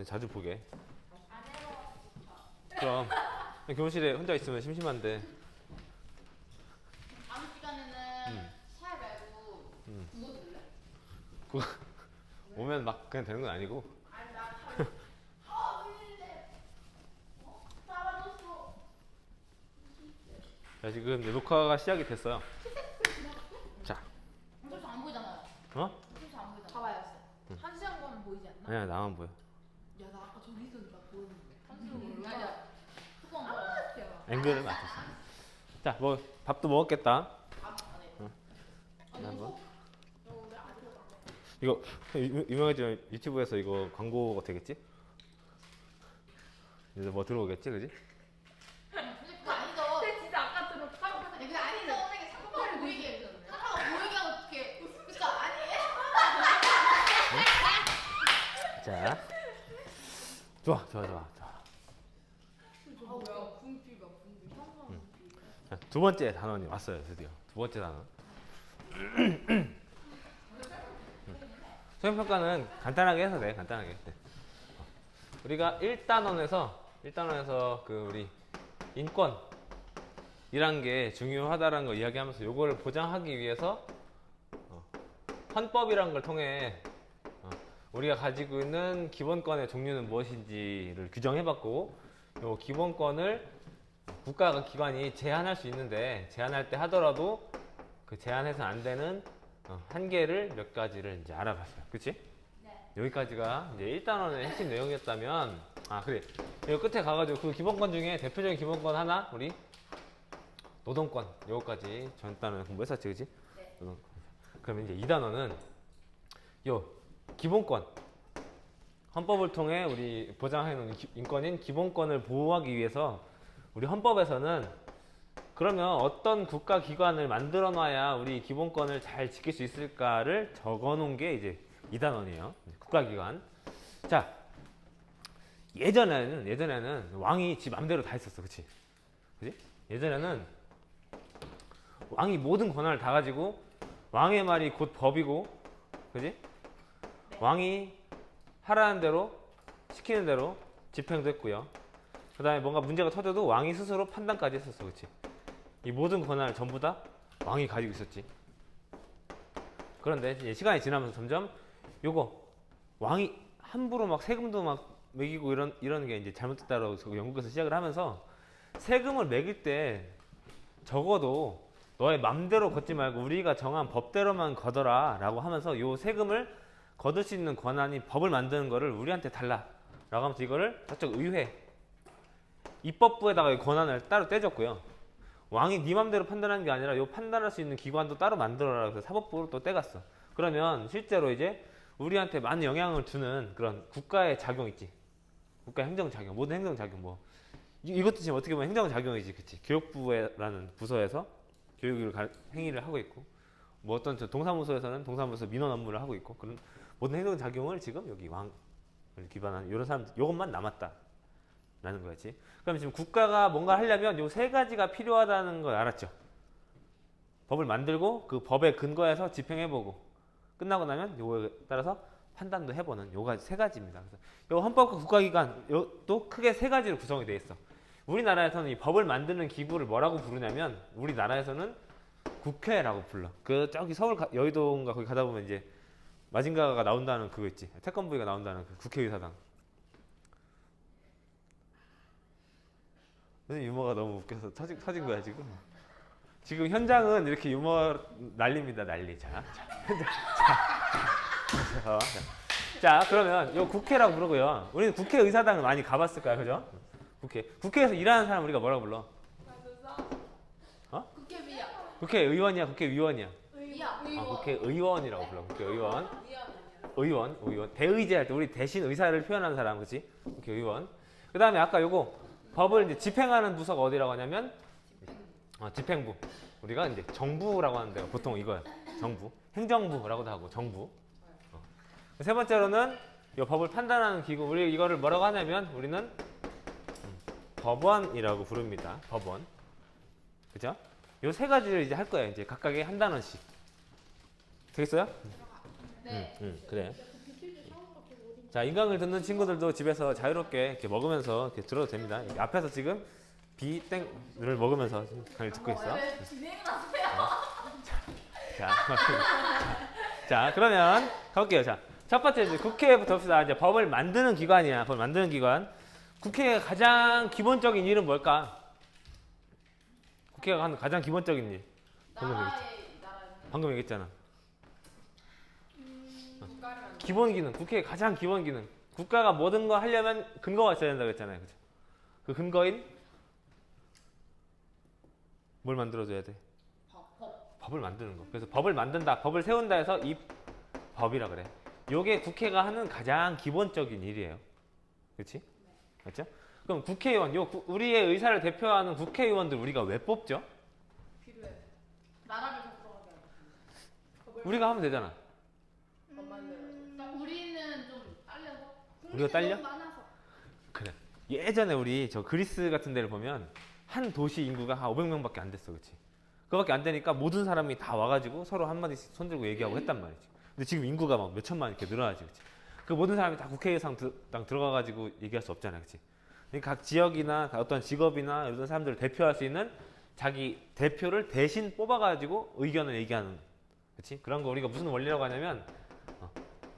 자주 보게. 그럼 교무실에 혼자 있으면 심심한데. 다음 시간에는 샤이 말고 국어 들래? 그거 오면 막 그냥 되는 건 아니고. 아니 나 들리는데 사라졌어. 자, 지금 이제 녹화가 시작이 됐어요. 자, 어차피 안 보이잖아요. 어? 어차피 안 보이잖아. 봐봐요. 한 시간 거면 보이지 않나? 아니야, 나만 보여. 야 나 아까 저기 있었는데 나 보였는데. 한 시간 거면 아니야. 후보한 거. 대박. 앵글을 맞췄어. 자, 뭐 밥도 먹었겠다. 아니 뭐? 너 왜 안 들어가? 이거 유명해지면 유튜브에서 이거 광고가 되겠지? 이제 뭐 들어오겠지, 그지? 근데 그거 아니죠. 근데 진짜 아까 들었다. 아니 그게 아니죠. 상처가 보이게 하고 어떻게? 그쵸? 아니에요? 자, 좋아. 아 뭐야? 궁피가 궁피. 자, 두 번째 단원이 왔어요, 드디어. 두 번째 단원. 수행평가는 간단하게 해서 돼, 간단하게. 네. 우리가 1단원에서 그 우리 인권이란 게 중요하다라는 거 이야기하면서 요거를 보장하기 위해서 헌법이란 걸 통해 우리가 가지고 있는 기본권의 종류는 무엇인지를 규정해봤고, 요 기본권을 국가가 기관이 제한할 수 있는데, 제한할 때 하더라도 그 제한해서 안 되는 한계를 몇 가지를 이제 알아봤어요. 그치? 네. 여기까지가 이제 1단원의 핵심 내용이었다면, 그래. 여기 끝에 가가지고 그 기본권 중에 대표적인 기본권 하나, 우리 노동권. 요거까지 전 단원 공부했었지, 그치? 네. 노동권. 그러면 이제 2단원은 요 기본권. 헌법을 통해 우리 보장해놓은 인권인 기본권을 보호하기 위해서 우리 헌법에서는 그러면 어떤 국가기관을 만들어 놔야 우리 기본권을 잘 지킬 수 있을까를 적어 놓은 게 이제 2단원이에요. 국가기관. 자, 예전에는 왕이 지 맘대로 다 했었어. 그치? 예전에는 왕이 모든 권한을 다 가지고 왕의 말이 곧 법이고, 그지? 왕이 하라는 대로 시키는 대로 집행도 했고요. 그 다음에 뭔가 문제가 터져도 왕이 스스로 판단까지 했었어. 그치? 이 모든 권한을 전부 다 왕이 가지고 있었지. 그런데 이제 시간이 지나면서 점점 요거 왕이 함부로 막 세금도 막 매기고 이런 게 이제 잘못됐다라고 영국에서 시작을 하면서 세금을 매길 때 적어도 너의 맘대로 걷지 말고 우리가 정한 법대로만 걷어라 라고 하면서 요 세금을 거둘 수 있는 권한이 법을 만드는 거를 우리한테 달라 라고 하면서 이거를 저쪽 의회 입법부에다가 이 권한을 따로 떼줬고요. 왕이 네 맘대로 판단하는 게 아니라 요 판단할 수 있는 기관도 따로 만들어라 그래서 사법부로 또 떼갔어. 그러면 실제로 이제 우리한테 많은 영향을 주는 그런 국가의 작용 있지. 국가 행정작용, 모든 행정작용 뭐 이것도 지금 어떻게 보면 행정작용이지, 그치? 교육부라는 부서에서 교육을 행위를 하고 있고, 뭐 어떤 동사무소에서는 동사무소 민원 업무를 하고 있고, 그런 모든 행정작용을 지금 여기 왕을 기반한 이런 사람들, 이것만 남았다라는 거였지. 그럼 지금 국가가 뭔가 하려면 요 세 가지가 필요하다는 걸 알았죠. 법을 만들고 그 법에 근거해서 집행해보고 끝나고 나면 요거에 따라서 판단도 해보는 요가 세 가지입니다. 그래서 요 헌법과 국가기관 요또 크게 세 가지로 구성이 되어 있어. 우리나라에서는 이 법을 만드는 기구를 뭐라고 부르냐면 우리나라에서는 국회라고 불러. 그 저기 서울 여의도인가 거기 가다 보면 이제 마징가가 나온다는 그거 있지. 태권브이가 나온다는 그 국회의사당. 유머가 너무 웃겨서 터진 거야 지금. 지금 현장은 이렇게 유머 난리입니다, 난리. 자, 자, 그러면 요 국회라고 부르고요. 우리는 국회의사당을 많이 가봤을 거야, 그죠? 국회에서 일하는 사람 우리가 뭐라고 불러? 국회비야. 국회의원이야, 국회의원이야? 의야. 국회의원이라고 불러. 국회의원. 의원. 대의제 할 때 우리 대신 의사를 표현하는 사람, 그렇지? 국회의원. 그 다음에 아까 요거 법을 이제 집행하는 부서가 어디라고 하냐면 집행부. 우리가 이제 정부라고 하는 데가 보통 이거야. 정부. 행정부라고도 하고 정부. 세 번째로는 이 법을 판단하는 기구. 우리 이거를 뭐라고 하냐면 우리는 법원이라고 부릅니다. 법원. 그죠? 요 세 가지를 이제 할 거예요. 이제 각각의 한 단원씩. 되겠어요? 네. 그래. 자, 인강을 듣는 친구들도 집에서 자유롭게 이렇게 먹으면서 이렇게 들어도 됩니다. 여기 앞에서 지금 비땡을 먹으면서 강의를 듣고 있어. 왜 진행을 하세요? 자, 자, 그러면 가볼게요. 자, 첫 번째 이제 국회부터 봅시다. 이제 법을 만드는 기관이야. 법을 만드는 기관. 국회의 가장 기본적인 일은 뭘까? 국회가 하는 가장 기본적인 일. 나라의 방금 얘기했잖아. 국가를 만들. 기본 기능. 국회의 가장 기본 기능. 국가가 모든 거 하려면 근거가 있어야 된다고 했잖아요. 그죠? 그 근거인 뭘 만들어줘야 돼? 법. 법을 만드는 거. 그래서 법을 만든다, 법을 세운다 해서 이 법이라 그래. 요게 국회가 하는 가장 기본적인 일이에요. 그렇지? 맞죠? 그럼 국회의원, 우리의 의사를 대표하는 국회의원들 우리가 왜 뽑죠? 필요해. 나라를 적성하게 하고. 우리가 하면 되잖아. 법 만들어서. 우리는 좀 딸려서. 우리가 딸려? 너무 많아서. 그래. 예전에 우리 저 그리스 같은 데를 보면 한 도시 인구가 한 500명밖에 안 됐어. 그렇지? 그거밖에 안 되니까 모든 사람이 다 와가지고 서로 한마디씩 손들고 얘기하고 했단 말이지. 근데 지금 인구가 막 몇 천만 이렇게 늘어나지. 그렇지? 그 모든 사람이 다 국회의상 들어가가지고 얘기할 수 없잖아. 그렇지? 그러니까 각 지역이나 어떤 직업이나 이런 사람들을 대표할 수 있는 자기 대표를 대신 뽑아가지고 의견을 얘기하는, 그렇지? 그런 거 우리가 무슨 원리라고 하냐면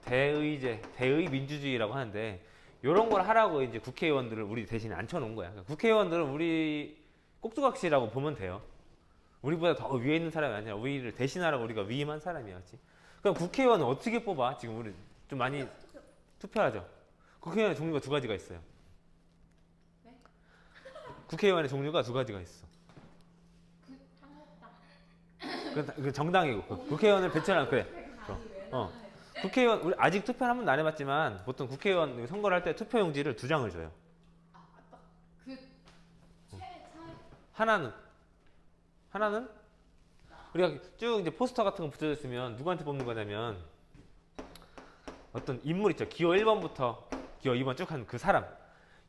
대의제, 대의민주주의라고 하는데 이런 걸 하라고 이제 국회의원들을 우리 대신에 앉혀놓은 거야. 그러니까 국회의원들은 우리 꼭두각시라고 보면 돼요. 우리보다 더 위에 있는 사람이 아니라 우리를 대신하라고 우리가 위임한 사람이야, 그렇지? 그럼 국회의원은 어떻게 뽑아? 지금 우리 좀 많이 투표하죠. 국회의원의 종류가 두 가지가 있어요. 네? 국회의원의 종류가 두 가지가 있어. 그 정당이고 국회의원을 배출하는 그래. 국회의원 우리 아직 투표를 한 번도 안 해봤지만 보통 국회의원 선거를 할 때 투표용지를 2장을 줘요. 아 맞다. 그 하나는 우리가 쭉 이제 포스터 같은 거 붙여져 있으면 누구한테 뽑는 거냐면 어떤 인물 있죠. 기호 1번부터 기호 2번 쭉 한 그 사람.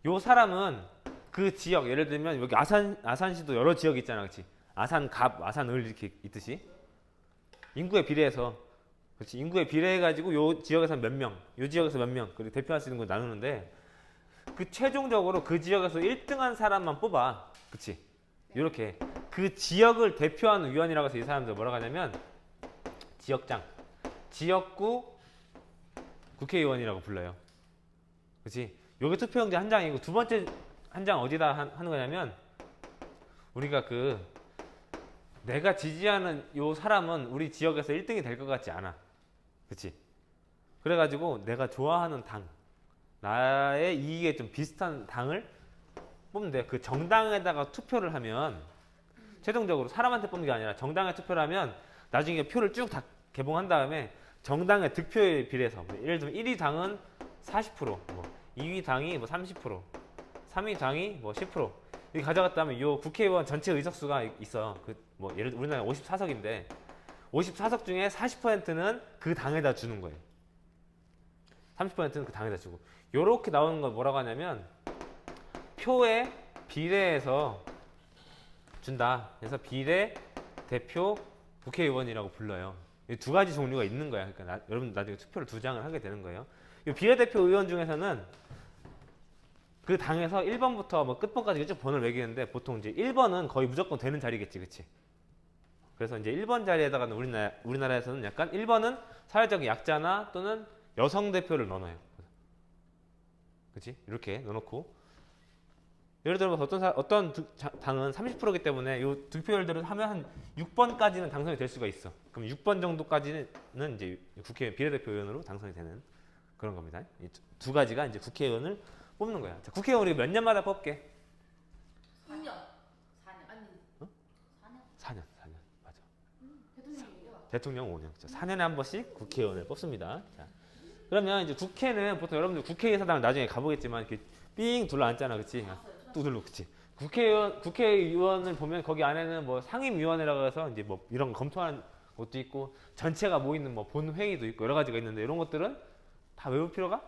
요 사람은 그 지역, 예를 들면 여기 아산시도 여러 지역이 있잖아, 그렇지? 아산갑, 아산을 이렇게 있듯이 인구에 비례해서, 그렇지? 인구에 비례해가지고 요 지역에서 몇 명, 요 지역에서 몇 명, 그리고 대표할 수 있는 걸 나누는데 그 최종적으로 그 지역에서 1등한 사람만 뽑아, 그렇지? 이렇게 그 지역을 대표하는 위원이라고 해서 이 사람들 뭐라고 하냐면 지역장, 지역구 국회의원이라고 불러요. 그렇지? 요게 투표용지 한 장이고 두 번째 한 장 어디다 하는 거냐면 우리가 내가 지지하는 요 사람은 우리 지역에서 1등이 될 것 같지 않아. 그렇지? 그래가지고 내가 좋아하는 당, 나의 이익에 좀 비슷한 당을 뽑으면 돼. 그 정당에다가 투표를 하면 최종적으로 사람한테 뽑는 게 아니라 정당에 투표를 하면 나중에 표를 쭉 다 개봉한 다음에 정당의 득표에 비례해서 예를 들면 1위 당은 40%, 뭐 2위 당이 뭐 30%, 3위 당이 뭐 10% 이렇게 가져갔다 하면 이 국회의원 전체 의석수가 있어. 뭐 예를 들어 우리나라 54석인데 54석 중에 40%는 그 당에다 주는 거예요. 30%는 그 당에다 주고 요렇게 나오는 걸 뭐라고 하냐면 표에 비례해서 준다. 그래서 비례 대표 국회의원이라고 불러요. 이 두 가지 종류가 있는 거야. 그러니까 여러분 나중에 투표를 2장을 하게 되는 거예요. 이 비례대표 의원 중에서는 그 당에서 1번부터 뭐 끝번까지 쭉 번호를 매기는데 보통 이제 1번은 거의 무조건 되는 자리겠지, 그렇지? 그래서 이제 1번 자리에다가는 우리나라에서는 약간 1번은 사회적 약자나 또는 여성 대표를 넣어놔요. 그렇지? 이렇게 넣어놓고 예를 들어서 어떤 당은 30%이기 때문에 이 득표율들을 하면 한 6번까지는 당선이 될 수가 있어. 그럼 6번 정도까지는 이제 국회의원 비례대표 의원으로 당선이 되는 그런 겁니다. 이 두 가지가 이제 국회의원을 뽑는 거야. 자, 국회의원 우리가 몇 년마다 뽑게? 3년. 4년. 아니. 어? 4년. 4년 맞아. 대통령이죠. 대통령 5년. 자, 4년에 한 번씩 국회의원을 뽑습니다. 자, 그러면 이제 국회는 보통 여러분들 국회의사당을 나중에 가보겠지만 이렇게 삥 둘러앉잖아, 그렇지? 뚝 둘러, 그렇지? 국회의원을 보면 거기 안에는 뭐 상임위원회라고 해서 이제 뭐 이런 거 검토하는 것도 있고 전체가 모이는 뭐 본회의도 있고 여러 가지가 있는데 이런 것들은 다 외울 필요가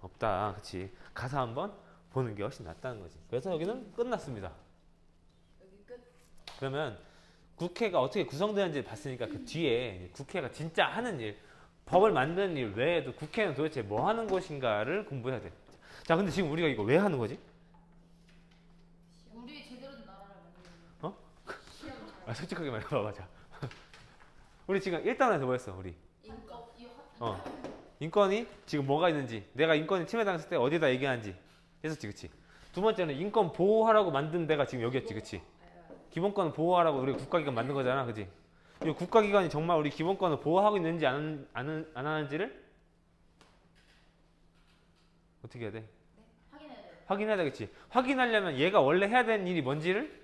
없다, 그렇지? 가서 한번 보는 게 훨씬 낫다는 거지. 그래서 여기는 끝났습니다. 여기 끝. 그러면 국회가 어떻게 구성되는지 봤으니까 그 뒤에 국회가 진짜 하는 일, 법을 만드는 일 외에도 국회는 도대체 뭐 하는 곳인가를 공부해야 돼. 자, 근데 지금 우리가 이거 왜 하는 거지? 우리 제대로 된 나라를 만드는 어? 시험 아, 솔직하게 말해봐, 맞아. 우리 지금 1단원에서 뭐 했어, 우리? 인권 어. 인권이 지금 뭐가 있는지, 내가 인권이 침해당했을 때 어디다 얘기하는지 했었지, 그치? 두 번째는 인권 보호하라고 만든 데가 지금 여기였지, 그치? 기본권 보호하라고 우리 국가기관 만든 거잖아, 그치? 이 국가기관이 정말 우리 기본권을 보호하고 있는지 안 하는지를 어떻게 해야 돼? 확인해야 돼. 확인해야 되겠지. 확인하려면 얘가 원래 해야 되는 일이 뭔지를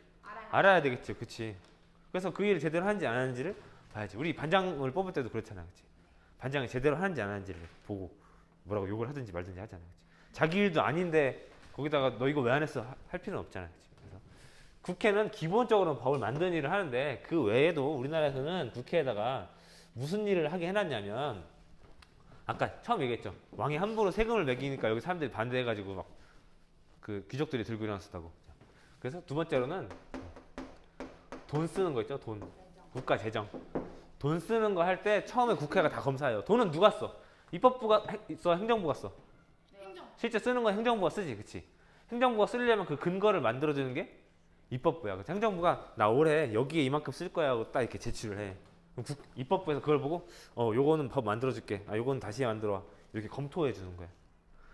알아야 되겠지, 그치? 그래서 그 일을 제대로 하는지 안 하는지를 봐야지. 우리 반장을 뽑을 때도 그렇잖아, 그치? 반장이 제대로 하는지 안 하는지를 보고 뭐라고 욕을 하든지 말든지 하잖아, 그치? 자기 일도 아닌데 거기다가 너 이거 왜 안 했어? 할 필요는 없잖아, 그치? 그래서 국회는 기본적으로 법을 만드는 일을 하는데 그 외에도 우리나라에서는 국회에다가 무슨 일을 하게 해놨냐면 아까 처음 얘기했죠. 왕이 함부로 세금을 매기니까 여기 사람들이 반대해가지고 막 그 귀족들이 들고 일어났었다고. 그래서 두 번째로는 돈 쓰는 거 있죠. 돈. 국가 재정. 돈 쓰는 거 할 때 처음에 국회가 다 검사해요. 돈은 누가 써? 입법부가 써? 행정부가 써? 행정. 실제 쓰는 건 행정부가 쓰지, 그치? 행정부가 쓰려면 그 근거를 만들어주는 게 입법부야. 그래서 행정부가 나 올해 여기에 이만큼 쓸 거야 하고 딱 이렇게 제출을 해. 그럼 입법부에서 그걸 보고 요거는 법 만들어줄게. 아, 요거는 다시 만들어와. 이렇게 검토해 주는 거야.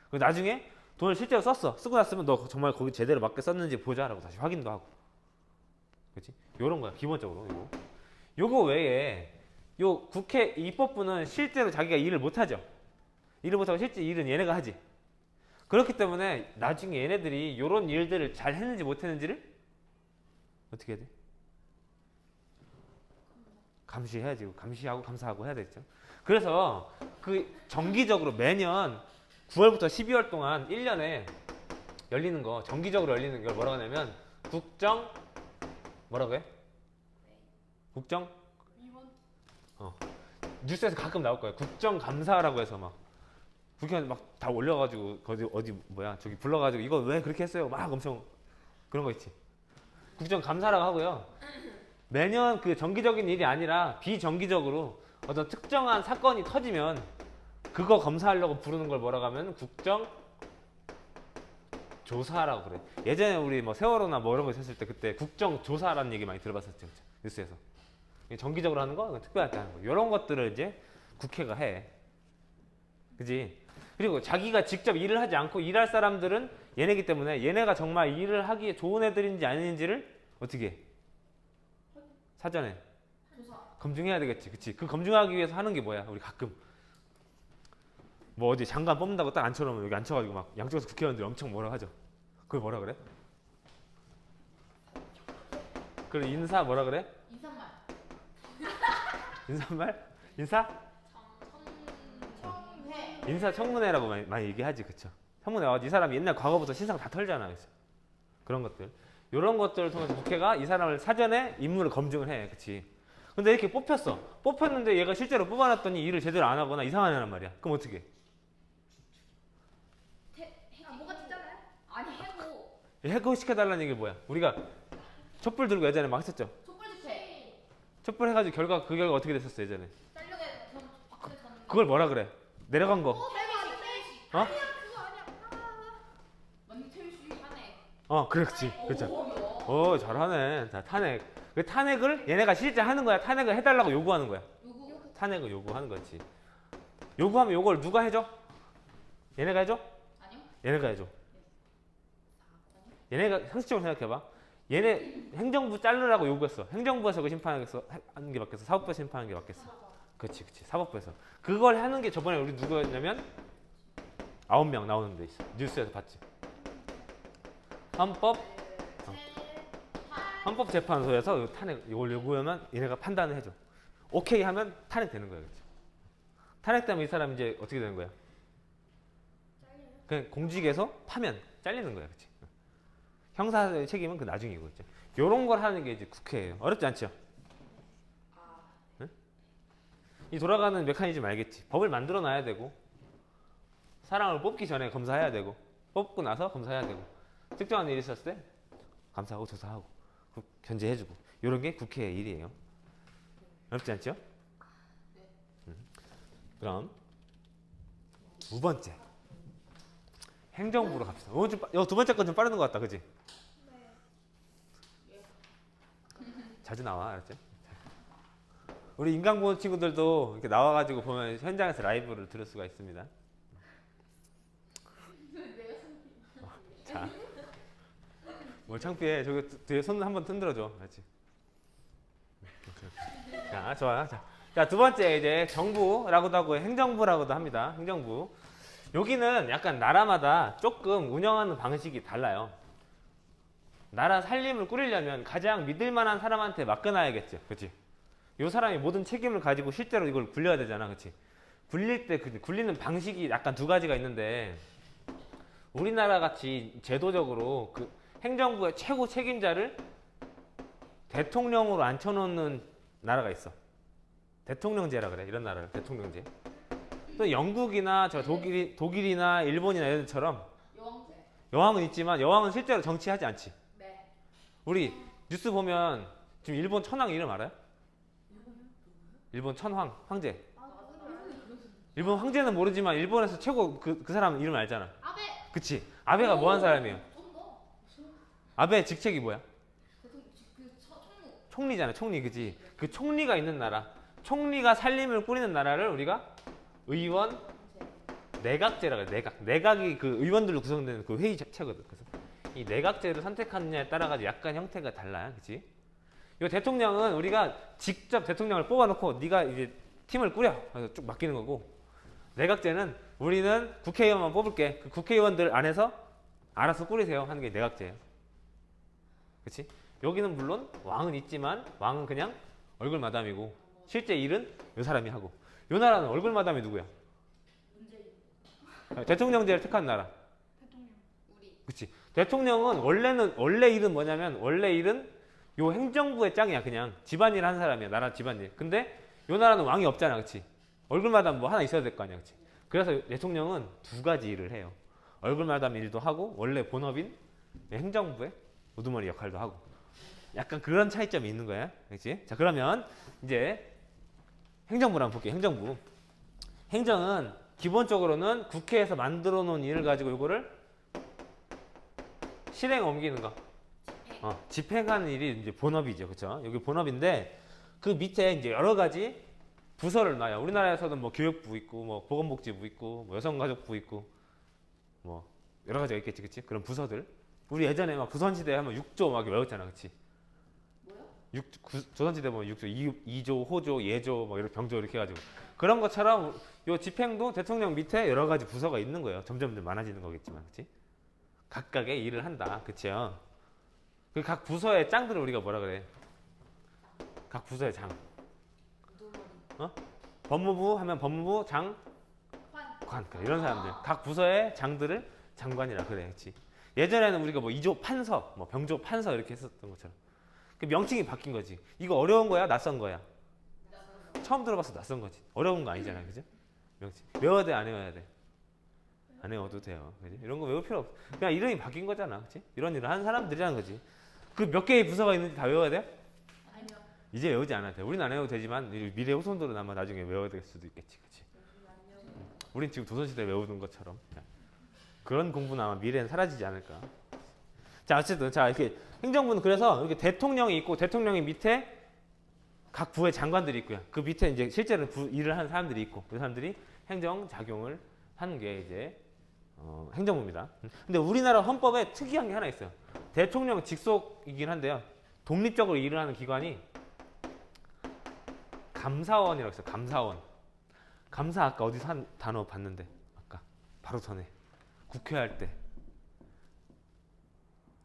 그리고 나중에 돈을 실제로 썼어. 쓰고 났으면 너 정말 거기 제대로 맞게 썼는지 보자라고 다시 확인도 하고. 그렇지? 요런 거야, 기본적으로. 요거 외에 요 국회 입법부는 실제로 자기가 일을 못 하죠. 일을 못 하고 실제 일은 얘네가 하지. 그렇기 때문에 나중에 얘네들이 요런 일들을 잘 했는지 못 했는지를 어떻게 해야 돼? 감시해야지. 감시하고 감사하고 해야 되겠죠. 그래서 그 정기적으로 매년 9월부터 12월 동안 1년에 열리는 거, 정기적으로 열리는 걸 뭐라고 하냐면 국정 뭐라고 해? 국정? 이번 뉴스에서 가끔 나올 거예요. 국정감사라고 해서 막 국회의원 막 다 올려가지고 어디 뭐야 저기 불러가지고 이거 왜 그렇게 했어요? 막 엄청 그런 거 있지. 국정감사라고 하고요. 매년 그 정기적인 일이 아니라 비정기적으로 어떤 특정한 사건이 터지면 그거 검사하려고 부르는 걸 뭐라고 하면 국정조사라고 그래. 예전에 우리 뭐 세월호나 뭐 이런 거 있었을 때 그때 국정조사라는 얘기 많이 들어봤었죠, 그쵸? 뉴스에서. 정기적으로 하는 거, 특별하게 하는 거. 이런 것들을 이제 국회가 해. 그지? 그리고 자기가 직접 일을 하지 않고 일할 사람들은 얘네기 때문에 얘네가 정말 일을 하기에 좋은 애들인지 아닌지를 어떻게 해? 사전에 조사. 검증해야 되겠지, 그치? 그 검증하기 위해서 하는 게 뭐야? 우리 가끔 뭐 어디 장관 뽑는다고 딱 앉혀놓으면 여기 앉혀가지고 막 양쪽에서 국회의원들이 엄청 뭐라 하죠. 그걸 뭐라 그래? 그래 인사 뭐라 그래? 인사말. 인사말? 인사? 청회. 인사청문회라고 많이 얘기하지, 그쵸? 청문회 이 사람이 옛날 과거부터 신상 다 털잖아, 그쵸? 그런 것들. 이런 것들을 통해서 국회가 이 사람을 사전에 인물을 검증을 해, 그치? 근데 이렇게 뽑혔어. 뽑혔는데 얘가 실제로 뽑아놨더니 일을 제대로 안 하거나 이상한 애란 말이야. 그럼 어떻게 해? 뭐가 진짜나요? 아니 해고. 해고시켜달라는 얘기 뭐야? 우리가 촛불 들고 예전에 막 했었죠. 촛불 집회. 촛불 해가지고 그 결과 어떻게 됐었어, 예전에? 잘려게 박근혜 전. 그걸 뭐라 그래? 내려간 거. 퇴식. 어? 아니야 그거 아니야. 만기 퇴식 하네. 그렇지. 그렇죠. 오. 잘하네. 자, 탄핵. 그 탄핵을 얘네가 실제 하는 거야. 탄핵을 해달라고 요구하는 거야. 누구? 탄핵을 요구하는 거지. 요구하면 요걸 누가 해줘? 얘네가 해줘? 아니요. 얘네가 해줘. 얘네가 상식적으로 생각해봐. 얘네 행정부 자르라고 요구했어. 행정부에서 그 심판하는 게 맞겠어? 사법부에서 심판하는 게 맞겠어? 그렇지. 사법부에서. 그걸 하는 게 저번에 우리 누구였냐면 9명 나오는 데 있어. 뉴스에서 봤지. 헌법재판소에서 탄핵 이걸 요구하면 얘네가 판단을 해줘. 오케이 하면 탄핵되는 거야, 그렇지? 탄핵되면 이 사람 이제 어떻게 되는 거야? 그냥 공직에서 파면 잘리는 거야, 그렇지? 형사 책임은 그 나중이고 있죠. 이런 걸 하는 게 이제 국회예요. 어렵지 않죠? 응? 이 돌아가는 메커니즘 알겠지? 법을 만들어 놔야 되고 사람을 뽑기 전에 검사해야 되고 뽑고 나서 검사해야 되고 특정한 일이 있었을 때 감사하고 조사하고 견제해주고 이런 게 국회의 일이에요. 어렵지 않죠? 그럼 두 번째 행정부로 갑시다. 두 번째 건 좀 빠르는 것 같다, 그지? 자주 나와, 알았지? 우리 인강부 친구들도 이렇게 나와가지고 보면 현장에서 라이브를 들을 수가 있습니다. 자, 뭘 창피해? 저기 뒤에 손 한번 흔들어줘, 알았지? 자, 좋아요. 자, 두 번째 이제 정부라고도 하고 행정부라고도 합니다. 행정부. 여기는 약간 나라마다 조금 운영하는 방식이 달라요. 나라 살림을 꾸리려면 가장 믿을 만한 사람한테 맡겨놔야겠죠. 그치? 요 사람이 모든 책임을 가지고 실제로 이걸 굴려야 되잖아. 그치? 굴릴 때 굴리는 방식이 약간 두 가지가 있는데 우리나라 같이 제도적으로 그 행정부의 최고 책임자를 대통령으로 앉혀놓는 나라가 있어. 대통령제라 그래. 이런 나라를 대통령제. 또 영국이나 저 독일이나 일본이나 이런 데처럼 여왕제. 여왕은 있지만 여왕은 실제로 정치하지 않지. 네. 우리 뉴스 보면 지금 일본 천황 이름 알아요? 일본 천황 황제. 일본 황제는 모르지만 일본에서 최고 그 사람 이름 알잖아. 아베. 그치? 아베가 뭐 한 사람이에요? 좀 더. 아베 직책이 뭐야? 대통령 총무. 총리잖아. 총리. 그치? 그 총리가 있는 나라, 총리가 살림을 꾸리는 나라를 우리가 의원 내각제라고 해. 내각이 그 의원들로 구성되는 그 회의 자체거든. 그래서 이 내각제를 선택하느냐에 따라 가지고 약간 형태가 달라요. 그치? 이 대통령은 우리가 직접 대통령을 뽑아놓고 네가 이제 팀을 꾸려. 그래서 쭉 맡기는 거고, 내각제는 우리는 국회의원만 뽑을게. 그 국회의원들 안에서 알아서 꾸리세요 하는 게 내각제예요. 그치? 여기는 물론 왕은 있지만 왕은 그냥 얼굴 마담이고 실제 일은 이 사람이 하고, 이 나라는 얼굴 마담이 누구야? 문재인. 대통령제를 택한 나라. 대통령. 우리. 그치? 대통령은 원래 일은 뭐냐면 원래 일은 요 행정부의 짱이야. 그냥 집안일 하는 사람이야. 나라 집안일. 근데 요 나라는 왕이 없잖아. 그치? 얼굴마다 뭐 하나 있어야 될 거 아니야. 그치? 그래서 대통령은 두 가지 일을 해요. 얼굴마담 일도 하고 원래 본업인 행정부의 우두머리 역할도 하고. 약간 그런 차이점이 있는 거야. 그치? 자, 그러면 이제 행정부를 한번 볼게요. 행정부. 행정은 기본적으로는 국회에서 만들어 놓은 일을 가지고 이거를 실행에 옮기는 거. 집행하는 일이 이제 본업이죠. 그쵸? 여기 본업인데 그 밑에 이제 여러 가지 부서를 놔요. 우리나라에서는 뭐 교육부 있고, 뭐 보건복지부 있고, 뭐 여성가족부 있고, 뭐 여러 가지가 있겠지. 그치? 그런 부서들. 우리 예전에 막 조선시대 하면 6조 막 외웠잖아. 그치? 뭐야? 조선시대 보면 6조, 2조, 호조, 예조, 뭐 이렇게 병조 이렇게 해가지고. 그런 것처럼 요 집행도 대통령 밑에 여러 가지 부서가 있는 거예요. 점점 많아지는 거겠지만. 그치? 각각의 일을 한다. 그치요? 그 각 부서의 짱들을 우리가 뭐라 그래? 각 부서의 장. 법무부 하면 법무부 장, 관. 이런 사람들. 각 부서의 장들을 장관이라 그래. 그치? 예전에는 우리가 뭐 2조 판서, 뭐 병조 판서 이렇게 했었던 것처럼. 그 명칭이 바뀐 거지. 이거 어려운 거야? 낯선 거야? 처음 들어봐서 낯선 거지. 어려운 거 아니잖아. 그죠? 명칭. 외워야 돼? 안 외워야 돼? 안 외워도 돼요. 그지? 이런 거 외울 필요 없어. 그냥 이름이 바뀐 거잖아. 그치? 이런 일을 하는 사람들이라는 거지. 그 몇 개의 부서가 있는지 다 외워야 돼? 아니요. 이제 외우지 않아도 돼. 우리는 안 외워도 되지만 미래 후손들은 아마 나중에 외워야 될 수도 있겠지. 그치? 우린 지금 조선시대 외우는 것처럼. 그런 공부는 아마 미래엔 사라지지 않을까. 자, 어쨌든 자, 이렇게 행정부는 그래서 이렇게 대통령이 있고 대통령이 밑에 각 부의 장관들이 있고요. 그 밑에 이제 실제로 일을 하는 사람들이 있고 그 사람들이 행정 작용을 하는 게 이제 행정부입니다. 근데 우리나라 헌법에 특이한 게 하나 있어요. 대통령 직속이긴 한데요. 독립적으로 일을 하는 기관이 감사원이라고 있어요. 감사원. 감사 아까 어디서 한 단어 봤는데 아까 바로 전에 국회 할 때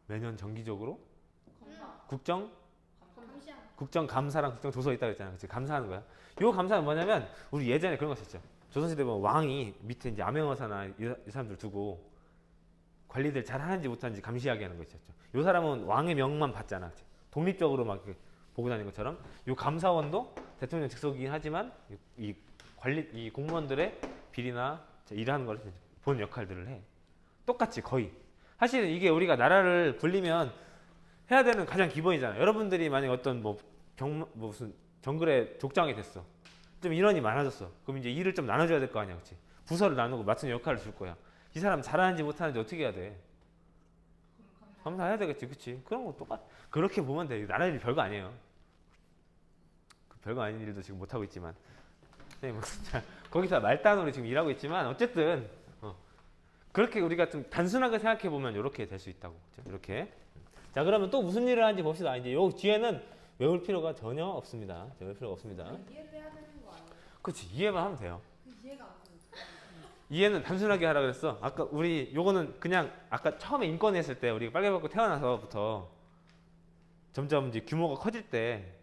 매년 정기적으로 검사. 국정감사랑 국정조서 있다고 했잖아요. 그치? 감사하는 거야. 요 감사는 뭐냐면 우리 예전에 그런 거 있었죠. 조선시대 보면 왕이 밑에 이제 암행어사나 이 사람들 두고 관리들 잘 하는지 못하는지 감시하게 하는 거 있었죠. 요 사람은 왕의 명만 받잖아. 그치? 독립적으로 막 이렇게 보고 다니는 것처럼 요 감사원도 대통령 직속이긴 하지만 이 공무원들의 비리나 일하는 걸 보는 역할들을 해. 똑같이 거의. 사실은 이게 우리가 나라를 굴리면 해야 되는 가장 기본이잖아요. 여러분들이 만약 어떤 무슨 정글의 족장이 됐어. 좀 인원이 많아졌어. 그럼 이제 일을 좀 나눠줘야 될 거 아니야, 그렇지? 부서를 나누고 맡은 역할을 줄 거야. 이 사람 잘하는지 못하는지 어떻게 해야 돼? 감사해야 되겠지, 그렇지? 그런 거 똑같. 그렇게 보면 돼. 나라 일 별거 아니에요. 그 별거 아닌 일도 지금 못 하고 있지만, 선생님 진짜 거기서 말단으로 지금 일하고 있지만 어쨌든 그렇게 우리가 좀 단순하게 생각해 보면 이렇게 될 수 있다고. 그렇죠? 이렇게. 자, 그러면 또 무슨 일을 하는지 봅시다. 이제 요 뒤에는 외울 필요가 전혀 없습니다. 외울 필요가 없습니다. 이해를 해야 되는 거 아니에요? 그렇지, 이해만 하면 돼요. 그 이해가 안 돼요. 이해는 단순하게 하라 그랬어. 아까 우리 요거는 그냥 아까 처음에 인권했을 때 우리가 빨개받고 태어나서부터 점점 이제 규모가 커질 때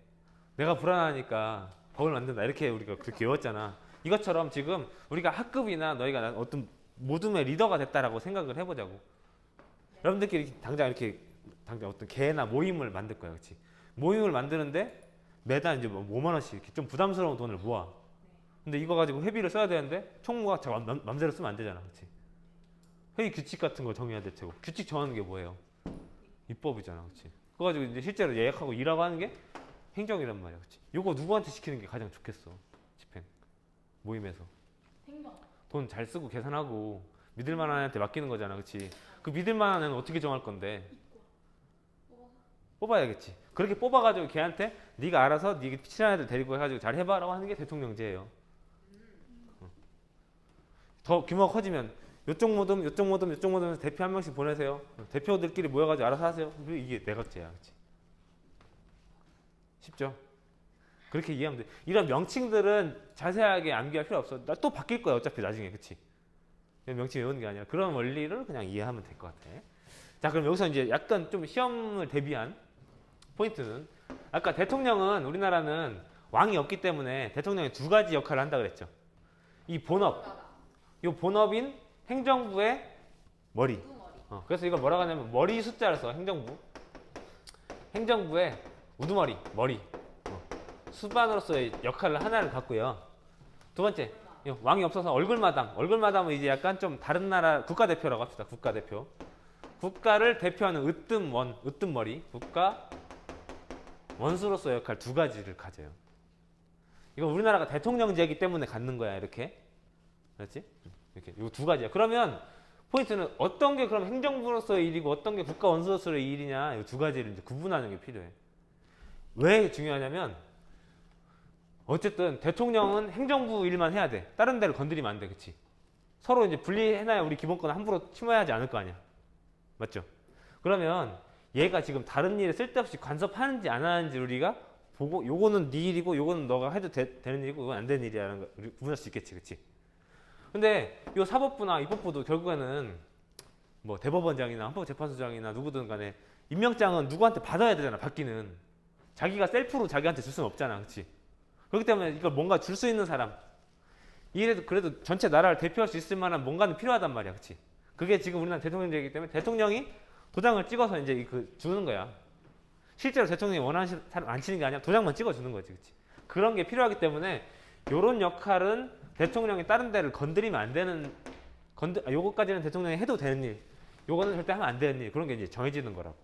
내가 불안하니까 법을 만든다 이렇게 우리가 그렇게 외웠잖아. 이것처럼 지금 우리가 학급이나 너희가 어떤 모둠의 리더가 됐다라고 생각을 해보자고. 여러분들끼리 당장 어떤 개나 모임을 만들 거야, 그렇지? 모임을 만드는데 매달 이제 뭐 5만 원씩 이렇게 좀 부담스러운 돈을 모아. 근데 이거 가지고 회비를 써야 되는데 총무가 자 맘대로 쓰면 안 되잖아, 그렇지? 회의 규칙 같은 거 정해야 될 테고 규칙 정하는 게 뭐예요? 입법이잖아, 그렇지? 그거 가지고 이제 실제로 예약하고 일하고 하는 게 행정이란 말이야, 그렇지? 요거 누구한테 시키는 게 가장 좋겠어? 집행 모임에서 행정. 돈 잘 쓰고 계산하고 믿을 만한 애한테 맡기는 거잖아, 그렇지? 그 믿을 만한 애는 어떻게 정할 건데? 뽑아야겠지. 그렇게 뽑아가지고 걔한테 네가 알아서 네가 친한 애들 데리고 해가지고 잘 해봐라고 하는 게 대통령제예요. 더 규모가 커지면 요쪽 모듬, 요쪽 모듬, 요쪽 모듬에서 대표 한 명씩 보내세요. 대표들끼리 모여가지고 알아서 하세요. 그리고 이게 내각제야, 그렇지? 쉽죠? 그렇게 이해하면 돼. 이런 명칭들은 자세하게 암기할 필요 없어. 나 또 바뀔 거야, 어차피 나중에, 그렇지? 명칭 외우는 게 아니라 그런 원리를 그냥 이해하면 될 것 같아. 자, 그럼 여기서 이제 약간 좀 시험을 대비한 포인트는 아까 대통령은 우리나라는 왕이 없기 때문에 대통령이 두 가지 역할을 한다 그랬죠. 이 본업, 이 본업인 행정부의 머리. 그래서 이걸 뭐라고 하냐면 머리 숫자를 써. 행정부의 우두머리, 머리. 수반으로서의 역할을 하나를 갖고요. 두 번째, 왕이 없어서 얼굴마담. 얼굴마담은 이제 약간 좀 다른 나라 국가대표라고 합시다. 국가대표. 국가를 대표하는 으뜸머리, 국가 원수로서의 역할 두 가지를 가져요. 이건 우리나라가 대통령제이기 때문에 갖는 거야, 이렇게. 그렇지? 이렇게. 이거 두 가지야. 그러면 포인트는 어떤 게 그럼 행정부로서의 일이고 어떤 게 국가 원수로서의 일이냐, 이 두 가지를 이제 구분하는 게 필요해. 왜 중요하냐면 어쨌든 대통령은 행정부 일만 해야 돼. 다른 데를 건드리면 안 돼, 그렇지? 서로 이제 분리해놔야 우리 기본권 함부로 침해하지 않을 거 아니야. 맞죠? 그러면 얘가 지금 다른 일에 쓸데없이 간섭하는지 안 하는지 우리가 보고 요거는 네 일이고 요거는 너가 해도 되는 일이고 이건 안 되는 일이라는 걸 우리 구분할 수 있겠지, 그렇지? 근데 요 사법부나 입법부도 결국에는 뭐 대법원장이나 헌법재판소장이나 누구든 간에 임명장은 누구한테 받아야 되잖아, 받기는. 자기가 셀프로 자기한테 줄 수는 없잖아, 그렇지? 그렇기 때문에 이걸 뭔가 줄 수 있는 사람, 이래도 그래도 전체 나라를 대표할 수 있을 만한 뭔가는 필요하단 말이야, 그렇지? 그게 지금 우리나라 대통령제이기 때문에 대통령이 도장을 찍어서 이제 주는 거야. 실제로 대통령이 원하는 사람 안 치는 게 아니라 도장만 찍어주는 거지, 그렇지? 그런 게 필요하기 때문에 이런 역할은 대통령이 다른 데를 건드리면 안 되는, 요거까지는 대통령이 해도 되는 일, 요거는 절대 하면 안 되는 일, 그런 게 이제 정해지는 거라고.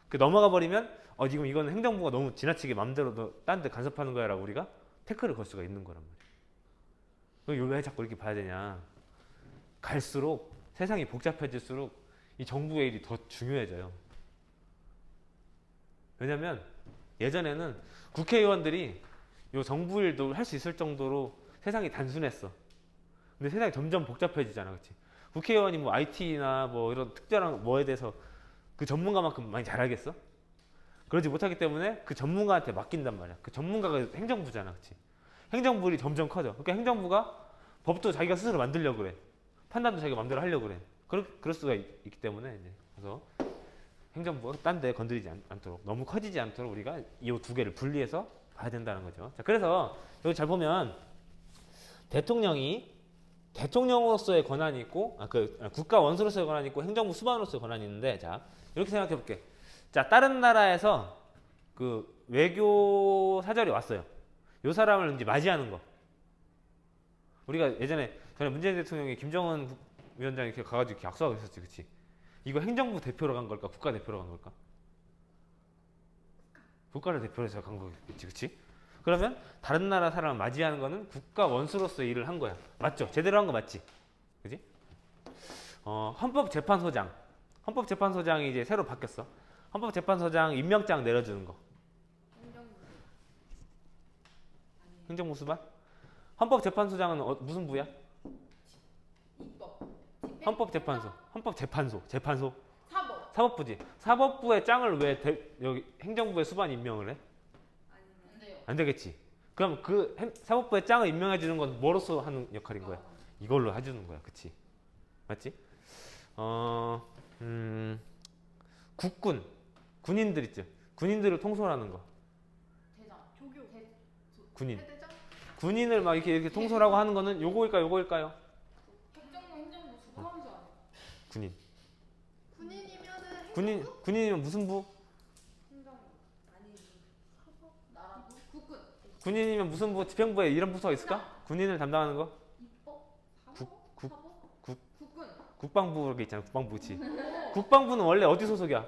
그 넘어가 버리면 지금 이거는 행정부가 너무 지나치게 맘대로 너 다른 데 간섭하는 거야라고 우리가 태클을 걸 수가 있는 거란 말이야. 왜 자꾸 이렇게 봐야 되냐? 갈수록 세상이 복잡해질수록 이 정부의 일이 더 중요해져요. 왜냐면 예전에는 국회의원들이 요 정부 일도 할 수 있을 정도로 세상이 단순했어. 근데 세상이 점점 복잡해지잖아, 그렇지? 국회의원이 뭐 IT나 뭐 이런 특별한 뭐에 대해서 그 전문가만큼 많이 잘 알겠어? 그러지 못하기 때문에 그 전문가한테 맡긴단 말이야. 그 전문가가 행정부잖아, 그렇지? 행정부 일이 점점 커져. 그러니까 행정부가 법도 자기가 스스로 만들려고 그래. 판단도 자기가 마음대로 하려고 그래. 그럴 수가 있기 때문에 이제 그래서 행정부가 딴 데 건드리지 않도록, 너무 커지지 않도록 우리가 이 두 개를 분리해서 봐야 된다는 거죠. 자, 그래서 여기 잘 보면 대통령이 대통령으로서의 권한이 있고 국가 원수로서의 권한이 있고 행정부 수반으로서의 권한이 있는데, 자 이렇게 생각해 볼게. 자, 다른 나라에서 그 외교 사절이 왔어요. 요 사람을 이제 맞이하는 거. 우리가 예전에 전에 문재인 대통령이 김정은 위원장 이렇게 가가지고 이렇게 약속하고 있었지, 그렇지? 이거 행정부 대표로 간 걸까, 국가 대표로 간 걸까? 국가를 대표로 해서 간 거겠지, 그렇지? 그러면 다른 나라 사람을 맞이하는 거는 국가 원수로서 일을 한 거야. 맞죠? 제대로 한 거 맞지? 그지? 헌법재판소장. 헌법재판소장이 이제 새로 바뀌었어. 헌법재판소장 임명장 내려주는 거. 행정부. 아니. 행정부 수반? 헌법재판소장은 무슨 부야? 입법. 헌법재판소. 재판소. 사법. 사법부지. 사법부의 짱을 왜 여기 행정부의 수반 임명을 해? 아니면 안 돼요. 안 되겠지. 그럼 그 사법부의 짱을 임명해 주는 건 뭐로서 하는 역할인 거야? 이걸로 해주는 거야. 그치? 맞지? 군인들 있죠. 군인들을 통솔하는 거. 대장. 조교. 군인. 대장. 군인을 막 이렇게 통솔하고 하는 거는 요거일까요? 행정부 수반수 아니야? 군인. 군인이면은 군인이면 무슨 부? 행정부. 아니. 사법. 나라부. 국군. 군인이면 무슨 부? 집행부에 이런 부서가 있을까? 군인을 담당하는 거? 입법. 사법. 국- 사법. 국- 국군. 국방부 이렇게 있잖아. 국방부지. 국방부는 원래 어디 소속이야?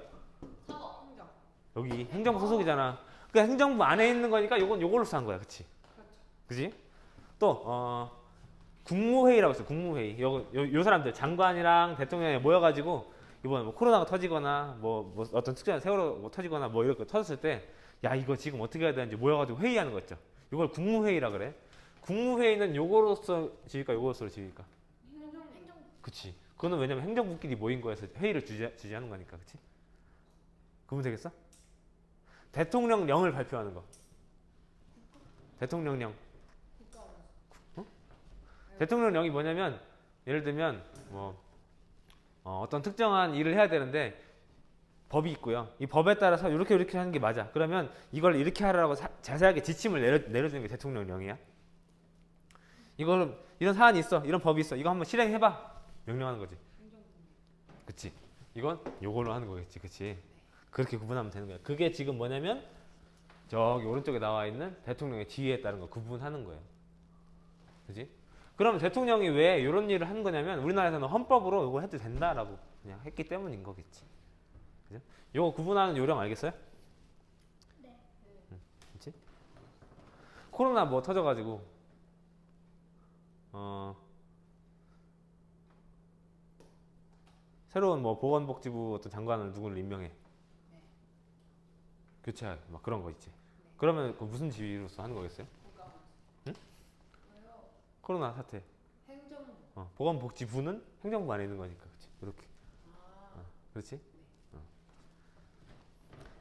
사법. 행정. 여기 행정부 소속이잖아. 그 행정부 안에 있는 거니까 요걸로 한 거야. 그치? 그렇죠. 그지? 또 국무회의라고 있어. 국무회의. 요 사람들 장관이랑 대통령이 모여가지고 이번에 뭐 코로나가 터지거나 뭐 어떤 특별한 세월호 뭐 터지거나 뭐 이렇게 터졌을 때 야 이거 지금 어떻게 해야 되는지 모여가지고 회의하는 거 있죠. 이걸 국무회의라 그래. 국무회의는 요거로서 지을까 요거로서 지을까? 행정. 그치. 그거는 왜냐면 행정부끼리 모인 거여서 회의를 주재하는 거니까. 그치? 그러면 되겠어? 대통령령을 발표하는 거. 대통령령. 국가원수. 대통령령이 뭐냐면 예를 들면 뭐 어떤 특정한 일을 해야 되는데 법이 있고요. 이 법에 따라서 이렇게 하는 게 맞아. 그러면 이걸 이렇게 하라고 자세하게 지침을 내려주는 게 대통령령이야. 이런 사안이 있어. 이런 법이 있어. 이거 한번 실행해봐. 명령하는 거지. 행정부. 그치? 이건 요걸로 하는 거겠지. 그치? 그렇게 구분하면 되는 거야. 그게 지금 뭐냐면 저기 오른쪽에 나와 있는 대통령의 지위에 따른 거 구분하는 거예요. 그지? 그럼 대통령이 왜 이런 일을 하는 거냐면 우리나라에서는 헌법으로 이거 해도 된다라고 그냥 했기 때문인 거겠지. 그죠? 이거 구분하는 요령 알겠어요? 네. 그치? 코로나 뭐 터져가지고 새로운 뭐 보건복지부 어떤 장관을 누구를 임명해. 네. 교체할 막 그런 거 있지. 그러면 그 무슨 지위로서 하는 거겠어요? 국가원수. 응? 저요. 코로나 사태. 행정부. 보건복지부는 행정부 안에 있는 거니까, 그렇지? 이렇게, 아. 그렇지?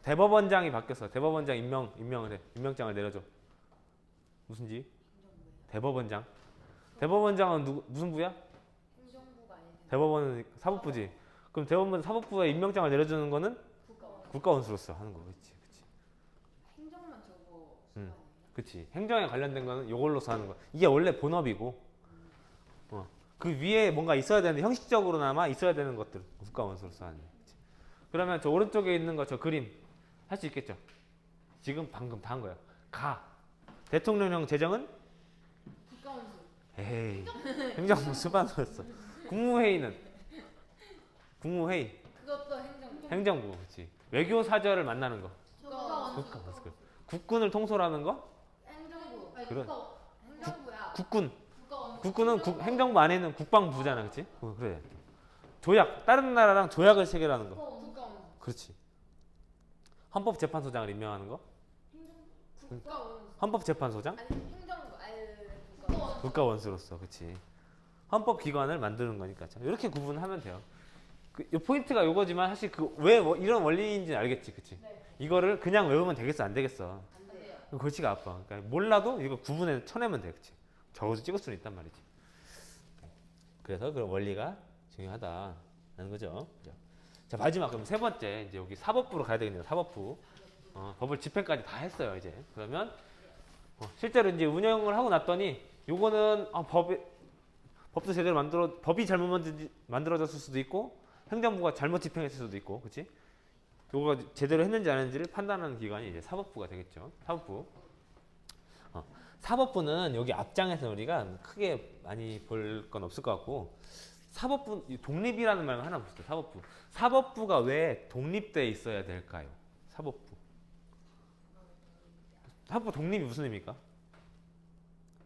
대법원장이 바뀌었어. 대법원장 임명을 해. 임명장을 내려줘. 무슨 지? 행정부예요. 대법원장. 대법원장은 무슨 부야? 행정부가 아닌 대법원은 사법부지. 그럼 대법원 사법부에 임명장을 내려주는 거는 국가원수. 국가원수로서 하는 거겠지, 그렇지? 행정만 저거 수반이에요? 그렇지. 행정에 관련된 거는 이걸로서 하는 거. 이게 원래 본업이고, 그 위에 뭔가 있어야 되는데 형식적으로나마 있어야 되는 것들 국가원수로서 하는. 그치? 그러면 저 오른쪽에 있는 거 저 그림 할 수 있겠죠? 지금 방금 다 한 거야. 대통령령 제정은 국가원수. 에이 행정부 수반으로서. 국무회의는 국무회의 그것도 행정부. 행정부 그렇지. 외교 사절을 만나는 거 국가원수. 국가원수. 국군을 통솔하는 거 행정부. 아니, 그래. 행정부야. 국군. 국가원수. 국군은 행정부 안에 있는 국방부잖아, 그렇지? 그래. 조약 다른 나라랑 조약을 체결하는 거. 국가원수. 그렇지. 헌법재판소장을 임명하는 거. 국가원수. 헌법재판소장 아니 행정부. 아니 국가원수. 국가원수로서 그렇지. 헌법기관을 만드는 거니까 참 이렇게 구분하면 돼요. 요 포인트가 요거지만 사실 그 왜 이런 원리인지 알겠지, 그렇지? 네. 이거를 그냥 외우면 되겠어, 안 되겠어? 안 돼요. 그럼 골치가 아파. 그러니까 몰라도 이거 구분해 쳐내면 돼, 그렇지? 적어도 찍을 수는 있단 말이지. 그래서 그런 원리가 중요하다는 거죠. 그죠? 자 마지막 그럼 세 번째 이제 여기 사법부로 가야 되겠네요. 사법부. 법을 집행까지 다 했어요 이제. 그러면 실제로 이제 운영을 하고 났더니 요거는 법도 제대로 법이 잘못 만들어졌을 수도 있고 행정부가 잘못 집행했을 수도 있고, 그렇지? 요거가 제대로 했는지 안 했는지를 판단하는 기관이 이제 사법부가 되겠죠. 사법부. 사법부는 여기 앞장에서 우리가 크게 많이 볼 건 없을 것 같고, 사법부 독립이라는 말만 하나 봅시다. 사법부. 사법부가 왜 독립돼 있어야 될까요? 사법부. 사법부 독립이 무슨 의미입니까?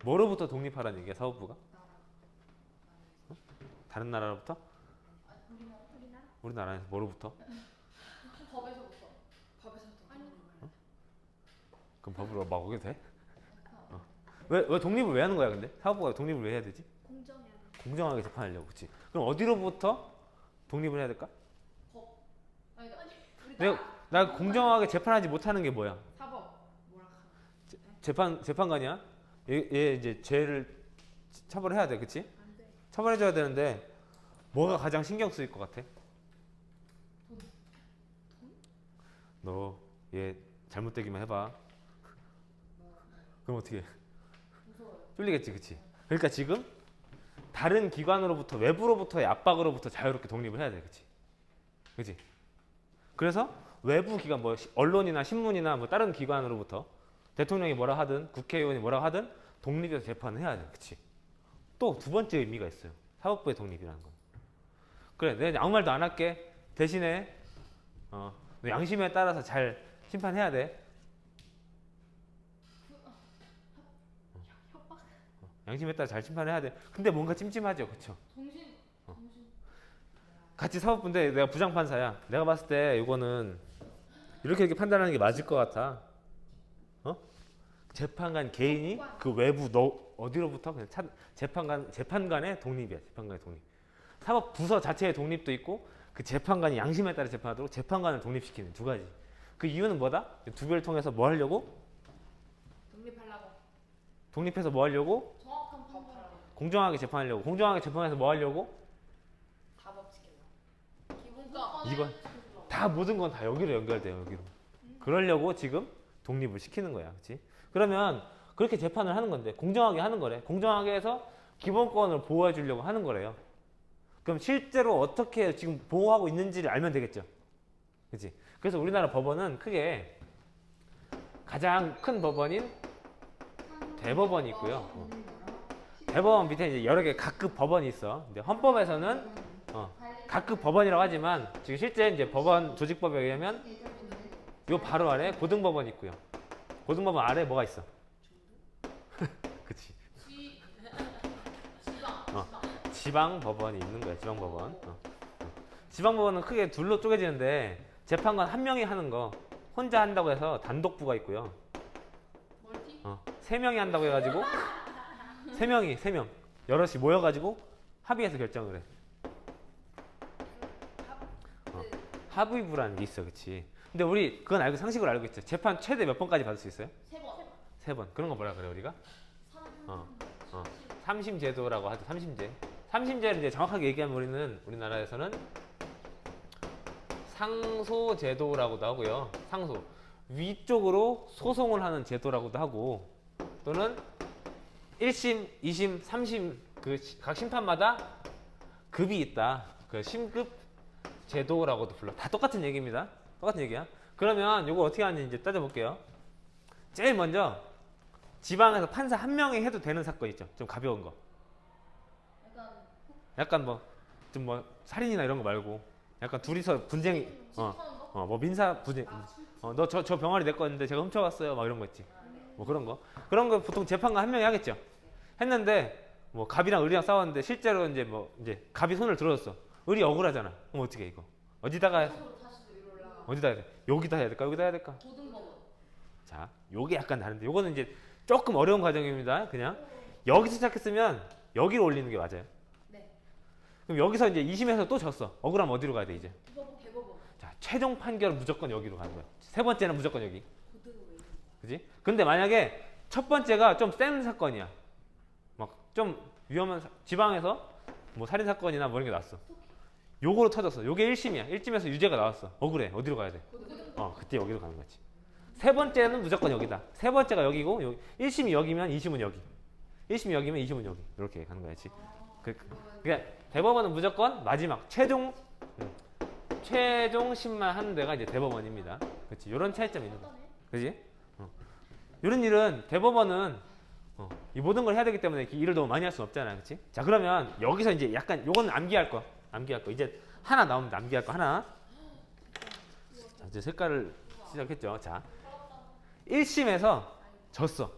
뭐로부터 독립하라는 얘기야 사법부가? 다른 나라로부터? 우리나라에서 뭐로부터? 법에서부터. 아니. 그럼 법으로 막 오게 돼? 왜 독립을 왜 하는 거야 근데? 사법부가 독립을 왜 해야 되지? 공정해야 돼. 공정하게 재판하려고 그치? 그럼 어디로부터 독립을 해야 될까? 법. 아니 우리 나 공정하게 재판하지 못하는 게 뭐야? 사법. 뭐라 하나? 재판관이야? 얘 이제 죄를 처벌해야 돼 그치? 안 돼. 처벌해줘야 되는데 뭐가 가장 신경 쓰일 것 같아? 너 얘 잘못되기만 해봐. 그럼 어떻게 해? 무서워요. 쫄리겠지 그치? 그러니까 지금 다른 기관으로부터 외부로부터의 압박으로부터 자유롭게 독립을 해야 돼 그치? 그치? 그래서 외부 기관 뭐 언론이나 신문이나 뭐 다른 기관으로부터 대통령이 뭐라 하든 국회의원이 뭐라 하든 독립해서 재판을 해야 돼 그치? 또 두 번째 의미가 있어요. 사법부의 독립이라는 거. 그래 내가 아무 말도 안 할게. 대신에 너 양심에 따라서 잘 심판해야 돼. 협박. 양심에 따라 잘 심판해야 돼. 근데 뭔가 찜찜하죠, 그렇죠? 정신. 같이 사법부인데 내가 부장판사야. 내가 봤을 때 이거는 이렇게 판단하는 게 맞을 것 같아. 재판관 개인이 그 외부 너 어디로부터 그냥 재판관의 독립이야. 재판관의 독립. 사법 부서 자체의 독립도 있고 그 재판관이 양심에 따라 재판하도록 재판관을 독립시키는 두 가지. 그 이유는 뭐다? 두 개를 통해서 뭐 하려고? 독립하려고. 독립해서 뭐 하려고? 정확한 판단하고. 공정하게 재판하려고. 공정하게 재판해서 뭐 하려고? 사법 지키려고. 기본권. 이건 다 모든 건 다 여기로 연결돼요. 여기로. 그러려고 지금 독립을 시키는 거야. 그렇지? 그러면 그렇게 재판을 하는 건데 공정하게 하는 거래. 공정하게 해서 기본권을 보호해 주려고 하는 거래요. 그럼 실제로 어떻게 지금 보호하고 있는지를 알면 되겠죠. 그렇지? 그래서 우리나라 법원은 크게 가장 큰 법원인 대법원이 있고요. 대법원 밑에 이제 여러 개 각급 법원이 있어. 근데 헌법에서는 각급 법원이라고 하지만 지금 실제 이제 법원 조직법에 의하면 요 바로 아래 고등법원이 있고요. 고등법원 아래 뭐가 있어? 그치. 지방 법원이 있는 거야. 지방 법원. 지방 법원은 크게 둘로 쪼개지는데 재판관 한 명이 하는 거 혼자 한다고 해서 단독부가 있고요. 멀티? 3명이 한다고 해가지고 3명 여럿이 모여가지고 합의해서 결정을 해. 합의부라는 게 있어, 그치? 근데 우리 그건 알고 상식으로 알고 있죠. 재판 최대 몇 번까지 받을 수 있어요? 3번. 3번. 그런 거 뭐라 그래 우리가? 삼심제도라고 하죠. 삼심제. 삼심제를 이제 정확하게 얘기하면 우리나라에서는 상소제도라고도 하고요. 상소. 위쪽으로 소송을 하는 제도라고도 하고 또는 1심, 2심, 3심 그 각 심판마다 급이 있다. 그 심급 제도라고도 불러. 다 똑같은 얘기입니다. 똑같은 얘기야. 그러면 이거 어떻게 하는지 이제 따져볼게요. 제일 먼저 지방에서 판사 한 명이 해도 되는 사건 있죠. 좀 가벼운 거. 약간 뭐 좀 뭐 살인이나 이런 거 말고 약간 둘이서 분쟁이 뭐 민사 분쟁 너 저 병아리 내 거였는데 제가 훔쳐갔어요. 막 이런 거 있지. 뭐 그런 거 보통 재판관 한 명이 하겠죠. 했는데 뭐 갑이랑 을이랑 싸웠는데 실제로 이제 뭐 이제 갑이 손을 들어줬어. 을이 억울하잖아. 그럼 어떻게 해, 이거? 어디다 해야 돼? 여기다 해야 될까? 여기다 해야 될까? 고등법원. 자, 요게 약간 다른데 요거는 이제 조금 어려운 과정입니다. 그냥 여기서 시작했으면 여기로 올리는 게 맞아요. 네. 그럼 여기서 이제 2심에서 또 졌어. 억울하면 어디로 가야 돼 이제? 대법원. 자, 최종 판결은 무조건 여기로 가는 거야. 세 번째는 무조건 여기. 고등은 왜? 그지? 근데 만약에 첫 번째가 좀 센 사건이야. 막 좀 위험한 지방에서 뭐 살인 사건이나 뭐 이런 게 났어. 요거로 터졌어. 요게 1심이야. 1심에서 유죄가 나왔어. 억울해. 어디로 가야 돼? 그때 여기로 가는 거지. 세 번째는 무조건 여기다. 세 번째가 여기고 1심이 여기면 2심은 여기. 1심이 여기면 2심은 여기. 이렇게 가는 거지. 그러니까 대법원은 무조건 마지막 최종 심만하는 데가 이제 대법원입니다. 그렇지. 이런 차이점이 있는 거야. 그렇지? 이런 일은 대법원은 이 모든 걸 해야 되기 때문에 이렇게 일을 너무 많이 할 수는 없잖아. 그렇지? 자, 그러면 여기서 이제 약간 요건 암기할 거. 이제 하나 나오면 암기할 거 하나. 자, 이제 색깔을 시작했죠. 자, 1심에서 졌어.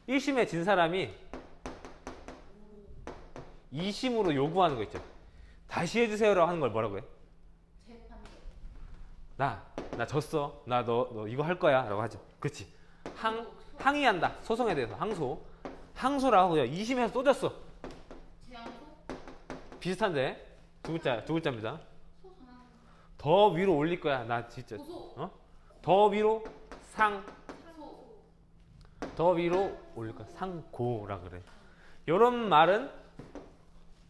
1심에 진 사람이 2심으로 요구하는 거 있죠. 다시 해주세요라고 하는 걸 뭐라고 해? 재판결. 나 졌어. 너 이거 할 거야. 라고 하죠. 그치. 항의한다. 소송에 대해서 항소라고 하고요. 2심에서 또 졌어. 재항소. 비슷한데 두 글자입니다. 소송하는. 더 위로 올릴 거야. 나 진짜. 고소. 더 위로 상소. 더 위로 올릴 거야. 상고라 그래. 요런 말은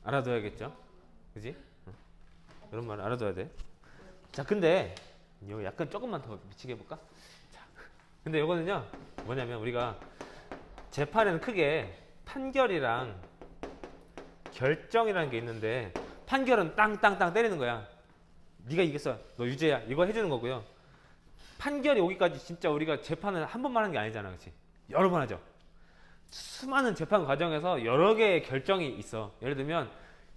알아둬야겠죠. 그지? 이런 말 알아둬야 돼. 자, 근데 이거 약간 조금만 더 미치게 해볼까? 자, 근데 이거는요 뭐냐면 우리가 재판에는 크게 판결이랑 결정이라는 게 있는데 판결은 땅땅땅 때리는 거야. 네가 이겼어. 너 유죄야. 이거 해주는 거고요. 판결이 오기까지 진짜 우리가 재판을 한 번만 하는 게 아니잖아, 그렇지? 여러 번 하죠. 수많은 재판 과정에서 여러 개의 결정이 있어. 예를 들면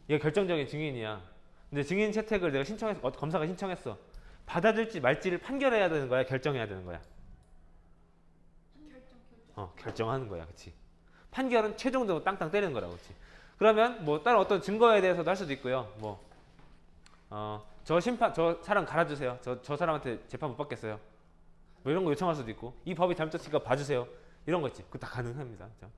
얘가 결정적인 증인이야. 근데 증인 채택을 내가 신청했어. 검사가 신청했어. 받아줄지 말지를 판결해야 되는 거야, 결정해야 되는 거야. 결정하는 거야, 그렇지? 판결은 최종적으로 땅땅 때리는 거라고, 그렇지? 그러면 뭐 다른 어떤 증거에 대해서도 할 수도 있고요. 저 사람 갈아주세요. 저 사람한테 재판 못 받겠어요. 뭐 이런 거 요청할 수도 있고, 이 법이 잘못됐으니까 봐주세요. 이런 거 있지. 그거 다 가능합니다. 그렇죠?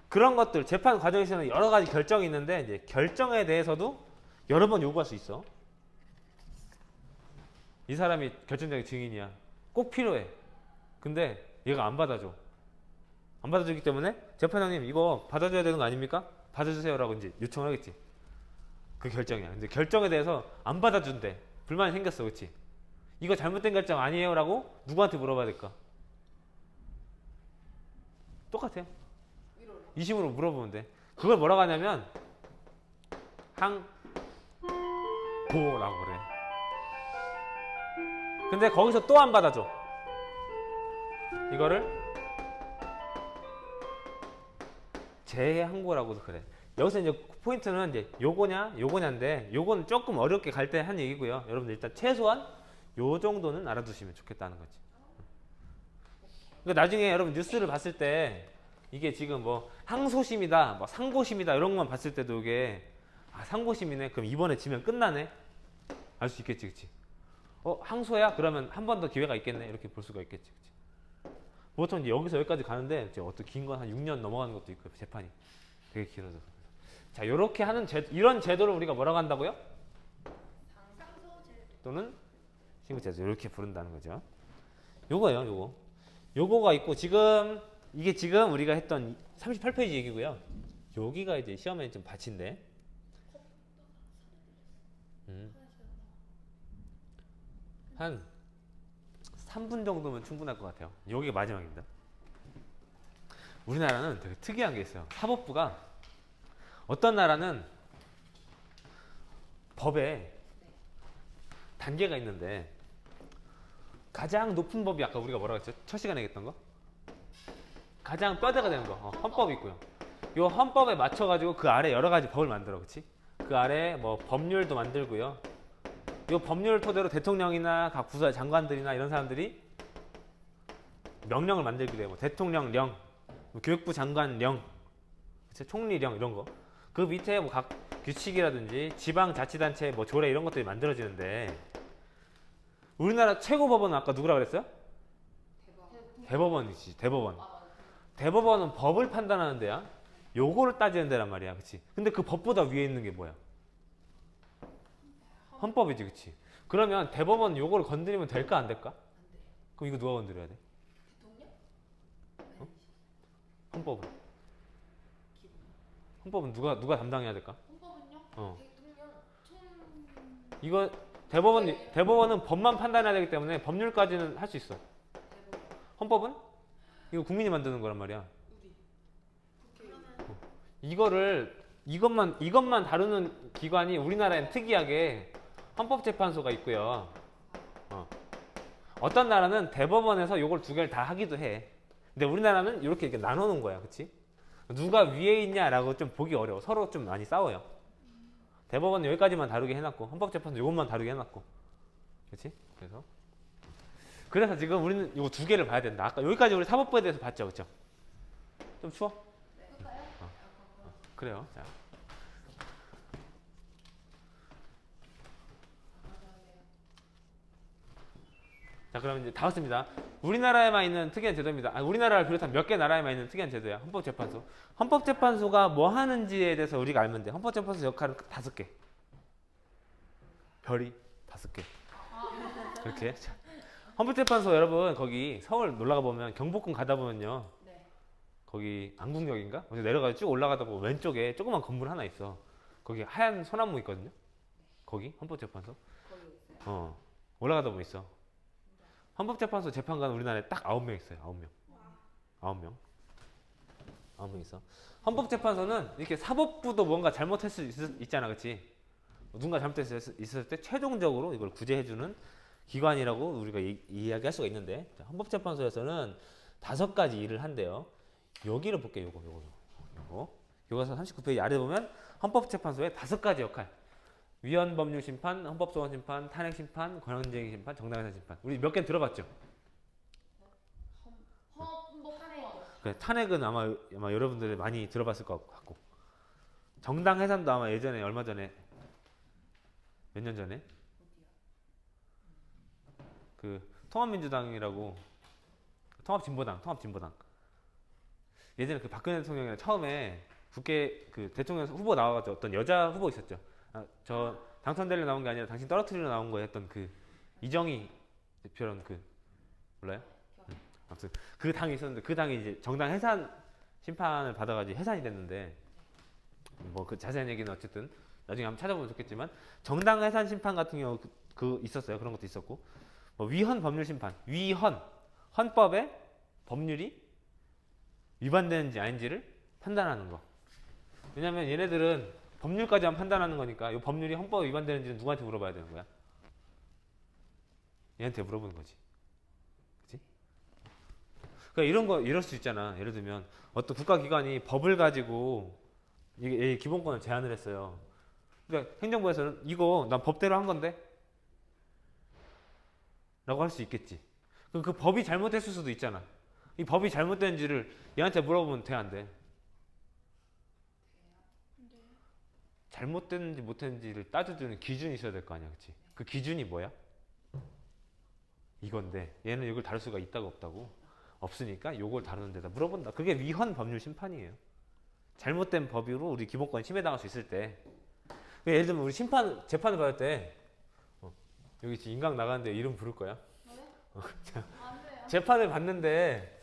그런 것들 재판 과정에서는 여러 가지 결정이 있는데 이제 결정에 대해서도 여러 번 요구할 수 있어. 이 사람이 결정적인 증인이야. 꼭 필요해. 근데 얘가 안 받아줘. 안 받아주기 때문에 재판장님 이거 받아줘야 되는 거 아닙니까? 받아주세요라고 이제 요청을 하겠지. 그 결정이야. 근데 결정에 대해서 안 받아준대. 불만이 생겼어, 그렇지? 이거 잘못된 결정 아니에요라고 누구한테 물어봐야 될까? 똑같아요. 2심으로 물어보면 돼. 그걸 뭐라고 하냐면 항고라고 그래. 근데 거기서 또 안 받아줘. 이거를 재항고라고도 그래. 여기서 이제 포인트는 이제 요거냐인데 요거는 조금 어렵게 갈 때 한 얘기고요. 여러분들 일단 최소한 요 정도는 알아두시면 좋겠다는 거지. 그러니까 나중에 여러분 뉴스를 봤을 때 이게 지금 뭐 항소심이다, 뭐 상고심이다 이런 것만 봤을 때도 이게 상고심이네. 그럼 이번에 지면 끝나네. 알 수 있겠지, 그렇지? 항소야? 그러면 한 번 더 기회가 있겠네. 이렇게 볼 수가 있겠지, 그렇지? 보통 이제 여기서 여기까지 가는데 이제 어떤 긴 건 한 6년 넘어가는 것도 있고 재판이 되게 길어져서. 자, 이렇게 하는 이런 제도를 우리가 뭐라고 한다고요? 또는 신고제도 이렇게 부른다는 거죠. 요거예요, 요거가 있고 이게 지금 우리가 했던 38페이지 얘기고요. 여기가 이제 시험에 좀 받친데. 한 3분 정도면 충분할 것 같아요. 여기가 마지막입니다. 우리나라는 되게 특이한 게 있어요. 사법부가 어떤 나라는 법에 단계가 있는데 가장 높은 법이 아까 우리가 뭐라고 했죠? 첫 시간에 얘기했던 거? 가장 뼈대가 되는 거 헌법이 있고요. 이 헌법에 맞춰가지고 그 아래 여러 가지 법을 만들어, 그렇지? 그 아래 뭐 법률도 만들고요. 이 법률을 토대로 대통령이나 각 부서의 장관들이나 이런 사람들이 명령을 만들기도 해요. 뭐 대통령령, 뭐 교육부 장관령, 그치? 총리령 이런 거. 그 밑에 뭐 각 규칙이라든지 지방자치단체 뭐 조례 이런 것들이 만들어지는데 우리나라 최고법원은 아까 누구라 그랬어요? 대법원이지, 대법원. 대법원은 법을 판단하는 데야. 요거를 따지는 데란 말이야, 그치? 근데 그 법보다 위에 있는 게 뭐야? 헌법이지, 그치? 그러면 대법원 요거를 건드리면 될까 안 될까? 그럼 이거 누가 건드려야 돼? 헌법은 누가 담당해야 될까? 헌법은요? 이거 대법원은 법만 판단해야 되기 때문에 법률까지는 할 수 있어. 헌법은 이거 국민이 만드는 거란 말이야. 이것만 다루는 기관이 우리나라엔 특이하게 헌법재판소가 있고요. 어떤 나라는 대법원에서 이걸 두 개를 다 하기도 해. 근데 우리나라는 이렇게 나눠놓은 거야, 그렇지? 누가 위에 있냐라고 좀 보기 어려워. 서로 좀 많이 싸워요. 대법원은 여기까지만 다루게 해놨고 헌법재판소 이것만 다루게 해놨고, 그렇지? 그래서 지금 우리는 이거 두 개를 봐야 된다. 아까 여기까지 우리 사법부에 대해서 봤죠, 그렇죠? 좀 추워? 끌까요? 그래요. 자. 자, 그럼 이제 다 왔습니다. 우리나라에만 있는 특이한 제도입니다. 아니, 우리나라를 비롯한 몇 개 나라에만 있는 특이한 제도야. 헌법재판소. 헌법재판소가 뭐 하는지에 대해서 우리가 알면 돼. 헌법재판소 역할은 5개. 별이 5개. 이렇게. 자, 헌법재판소 여러분 거기 서울 놀러가 보면 경복궁 가다 보면요. 네. 거기 안국역인가? 거기 내려가서 쭉 올라가다 보면 왼쪽에 조그만 건물 하나 있어. 거기 하얀 소나무 있거든요. 거기 헌법재판소. 거기 있어요. 올라가다 보면 있어. 헌법재판소 재판관 우리나라에 딱 9명 있어요. 9명. 9명 있어. 헌법재판소는 이렇게 사법부도 뭔가 잘못했을 수 있잖아, 그렇지? 누군가 잘못했을 때 최종적으로 이걸 구제해주는 기관이라고 우리가 이야기할 수가 있는데, 자, 헌법재판소에서는 5가지 일을 한대요. 여기를 볼게요. 요거서 39페이지 아래 보면 헌법재판소의 5가지 역할. 위헌법률심판, 헌법소원심판, 탄핵심판, 권한쟁의 심판, 정당해산 심판. 우리 몇 개 들어봤죠? 헌법 탄핵. 그래, 탄핵은 아마 여러분들이 많이 들어봤을 것 같고, 정당해산도 아마 예전에 얼마 전에 몇 년 전에 그 통합민주당이라고 통합진보당 예전에 그 박근혜 대통령이 처음에 국회 그 대통령 후보 나와가지고 어떤 여자 후보 있었죠. 저 당선되려 나온 게 아니라 당신 떨어뜨리려 나온 거에 했던 그 이정희 대표는 그 몰라요? 아무튼 그 당이 있었는데 그 당이 이제 정당 해산 심판을 받아가지고 해산이 됐는데 뭐 그 자세한 얘기는 어쨌든 나중에 한번 찾아보면 좋겠지만 정당 해산 심판 같은 경우 그 있었어요. 그런 것도 있었고 뭐 위헌 법률 심판 헌법의 법률이 위반되는지 아닌지를 판단하는 거. 왜냐면 얘네들은 법률까지만 판단하는 거니까 이 법률이 헌법에 위반되는지는 누구한테 물어봐야 되는 거야? 얘한테 물어보는 거지. 그치? 그러니까 이럴 수 있잖아. 예를 들면 어떤 국가기관이 법을 가지고 이게 기본권을 제한을 했어요. 그러니까 행정부에서는 이거 난 법대로 한 건데? 라고 할 수 있겠지. 그럼 그 법이 잘못됐을 수도 있잖아. 이 법이 잘못된지를 얘한테 물어보면 돼, 안 돼? 잘못됐는지 못했는지를 따져주는 기준이 있어야 될 거 아니야, 그치? 그 기준이 뭐야? 이건데 얘는 이걸 다룰 수가 있다고 없다고? 없으니까 이걸 다루는 데다 물어본다. 그게 위헌 법률 심판이에요. 잘못된 법으로 우리 기본권 침해당할 수 있을 때. 예를 들면 우리 재판을 받을 때 여기 지금 인강 나가는데 이름 부를 거야? 안 돼요. 재판을 받는데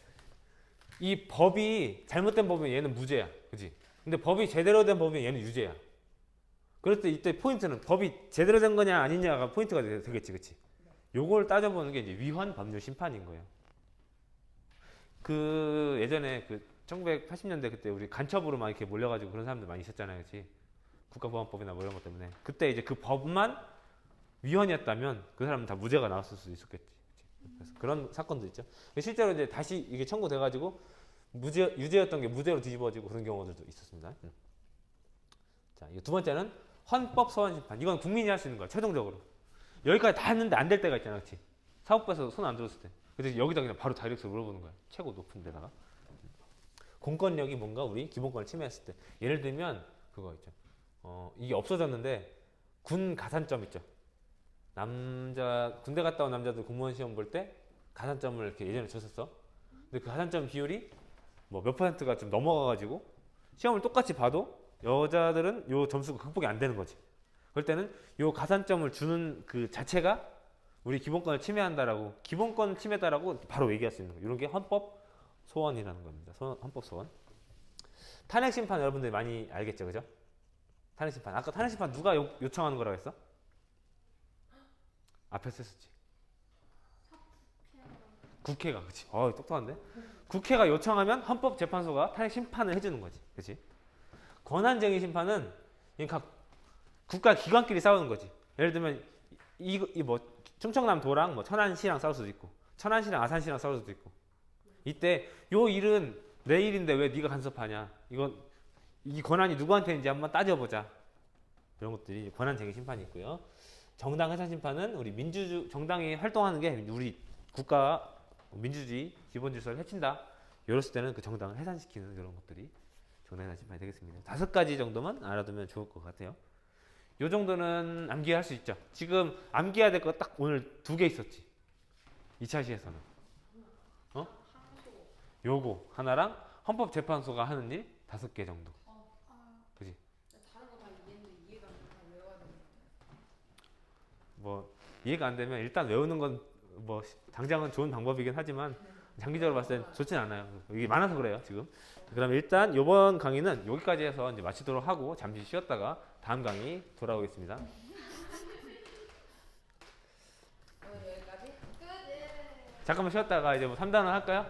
이 법이 잘못된 법이면 얘는 무죄야, 그지? 근데 법이 제대로 된 법이면 얘는 유죄야. 그럴 때 이때 포인트는 법이 제대로 된 거냐 아니냐가 포인트가 되겠지, 그치? 요걸 따져보는 게 이제 위헌 법률 심판인 거예요. 그 예전에 그 1980년대 그때 우리 간첩으로 막 이렇게 몰려가지고 그런 사람들 많이 있었잖아요, 그치? 국가보안법이나 뭐 이런 것 때문에 그때 이제 그 법만 위헌이었다면 그 사람은 다 무죄가 나왔을 수 있었겠지. 그래서 그런 사건도 있죠. 실제로 이제 다시 이게 청구돼가지고 유죄였던 게 무죄로 뒤집어지고 그런 경우들도 있었습니다. 자, 이거 두 번째는 헌법 소원 심판. 이건 국민이 할 수 있는 거야. 최종적으로 여기까지 다 했는데 안 될 때가 있잖아, 그렇지? 사법부에서 손 안 들었을 때. 그래서 여기다 그냥 바로 다이렉트로 물어보는 거야. 최고 높은 데다가 공권력이 뭔가 우리 기본권을 침해했을 때. 예를 들면 그거 있죠. 이게 없어졌는데 군 가산점 있죠. 군대 갔다 온 남자들 공무원 시험 볼 때 가산점을 이렇게 예전에 줬었어. 근데 그 가산점 비율이 뭐 몇 퍼센트가 좀 넘어가가지고 시험을 똑같이 봐도 여자들은 요 점수가 극복이 안 되는 거지. 그럴 때는 요 가산점을 주는 그 자체가 우리 기본권을 침해한다라고, 기본권 침해다라고 바로 얘기할 수 있는 거예요. 이런 게 헌법 소원이라는 겁니다. 헌법 소원. 탄핵 심판 여러분들 많이 알겠죠, 그죠? 탄핵 심판. 아까 탄핵 심판 누가 요청하는 거라고 했어? 앞에 썼지. 국회가, 그치? 똑똑한데? 국회가 요청하면 헌법재판소가 탄핵 심판을 해주는 거지, 그치? 권한쟁의 심판은 각 국가 기관끼리 싸우는 거지. 예를 들면 이 뭐 충청남 도랑 뭐 천안시랑 싸울 수도 있고, 천안시랑 아산시랑 싸울 수도 있고. 이때 요 일은 내 일인데 왜 네가 간섭하냐? 이 권한이 누구한테 있는지 한번 따져보자. 이런 것들이 권한쟁의 심판이 있고요. 정당 해산 심판은 우리 정당이 활동하는 게 우리 국가 민주주의 기본 질서를 해친다. 이랬을 때는 그 정당을 해산시키는 그런 것들이 정당의 나침반이 되겠습니다. 5가지 정도만 알아두면 좋을 것 같아요. 요 정도는 암기할 수 있죠. 지금 암기해야 될 거 딱 오늘 2개 있었지. 2차 시에서는. 어? 요거 하나랑 헌법재판소가 하는 일 5개 정도. 그지? 다른 거 다 이해했는데 이해가 안 돼서 다 외워야 되는데. 뭐 이해가 안 되면 일단 외우는 건 뭐 당장은 좋은 방법이긴 하지만 장기적으로 봤을 땐 좋진 않아요. 이게 많아서 그래요 지금. 그럼 일단 이번 강의는 여기까지 해서 이제 마치도록 하고 잠시 쉬었다가 다음 강의 돌아오겠습니다. 오늘 여기까지 끝. 잠깐만 쉬었다가 이제 뭐 3단원 할까요?